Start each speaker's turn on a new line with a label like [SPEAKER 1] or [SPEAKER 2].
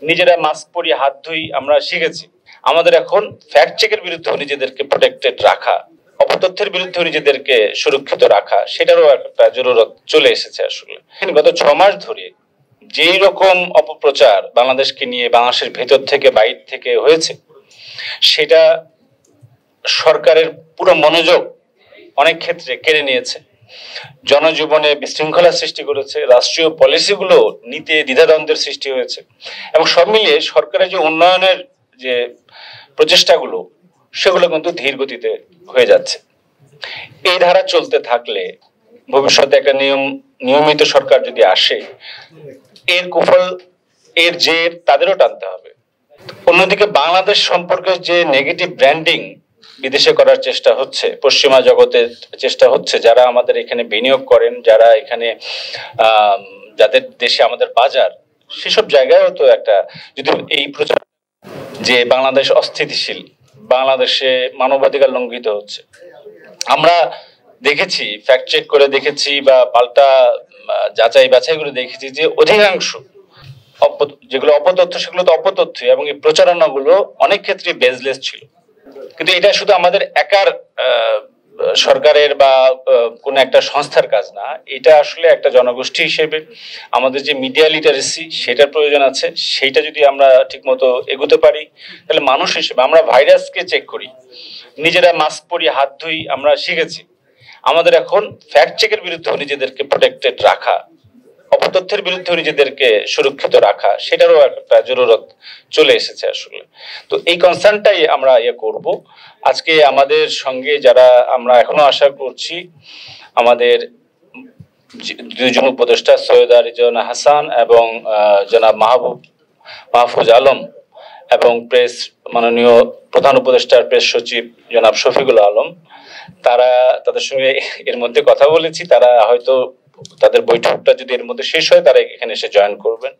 [SPEAKER 1] নিজেরা মাস্ক পরি হাত ধুই আমরা শিখেছি। আমাদের এখন ফ্যাক্ট চেকের বিরুদ্ধে নিজেদেরকে প্রোটেক্টেড রাখা, অপতথ্যের বিরুদ্ধে নিজেদেরকে সুরক্ষিত রাখা, সেটারও একটা জরুরত চলে এসেছে। আসলে গত 6 মাস ধরে যেই রকম অপপ্রচার বাংলাদেশকে নিয়ে বাংলাদেশের ভেতর থেকে বাইরে থেকে হয়েছে, সেটা সরকারের পুরো মনোযোগ অনেক ক্ষেত্রে কেড়ে নিয়েছে, জনজীবনে বিশৃঙ্খলা সৃষ্টি করেছে, রাষ্ট্রীয় পলিসিগুলো নিতে দ্বিধাদ্বন্দ্বের সৃষ্টি হয়েছে, এবং সব মিলিয়ে সরকারের যে উন্নয়নের যে প্রচেষ্টাগুলো সেগুলো কিন্তু ধীর গতিতে হয়ে যাচ্ছে। এই ধারা চলতে থাকলে ভবিষ্যতে একটা নিয়মিত সরকার যদি আসে, এর কুফল এর জের তাদেরও টানতে হবে। অন্যদিকে বাংলাদেশ সম্পর্কে যে নেগেটিভ ব্র্যান্ডিং বিদেশে করার চেষ্টা হচ্ছে, পশ্চিমা জগতের চেষ্টা হচ্ছে, যারা আমাদের এখানে বিনিয়োগ করেন, যারা এখানে যাদের দেশে আমাদের বাজার, সেসব জায়গায়ও তো একটা যদি এই প্রচার যে বাংলাদেশ অস্থিতিশীল, বাংলাদেশে মানবাধিকার লঙ্ঘিত হচ্ছে, আমরা দেখেছি, ফ্যাক্ট চেক করে দেখেছি বা পাল্টা যাচাই বাছাই করে দেখেছি যে অধিকাংশ যেগুলো অপতথ্য সেগুলো তো অপতথ্য, এবং এই প্রচারণাগুলো অনেক ক্ষেত্রে বেসলেস ছিল। কিন্তু এটা শুধু আমাদের একার সরকারের বা কোন একটা সংস্থার কাজ না, এটা আসলে একটা জনগোষ্ঠী হিসেবে আমাদের যে মিডিয়া লিটারেসি সেটার প্রয়োজন আছে। সেইটা যদি আমরা ঠিকমতো এগোতে পারি, তাহলে মানুষ হিসেবে আমরা ভাইরাসকে চেক করি, নিজেরা মাস্ক পরি হাত ধুই আমরা শিখেছি। আমাদের এখন ফ্যাক্ট চেকের বিরুদ্ধে নিজেদেরকে প্রোটেক্টেড রাখা, অপতথ্যের বিরুদ্ধে নিজেদেরকে সুরক্ষিত রাখা, সেটারও একটা জরুরত চলে এসেছে। আসলে তো এই কনসার্নটাই আমরা করব আজকে। আমাদের সঙ্গে যারা আমরা এখনো আশা করছি, আমাদের দুইজন উপদেষ্টা সৈয়দা রিজওয়ানা হাসান এবং জনাব মাহফুজ আলম, এবং প্রেস মাননীয় প্রধান উপদেষ্টার প্রেস সচিব জনাব শফিকুল আলম, তাদের সঙ্গে এর মধ্যে কথা বলেছি। তারা হয়তো তাদের বৈঠকটা যদি এর মধ্যে শেষ হয়, তারা এখানে এসে জয়েন করবেন।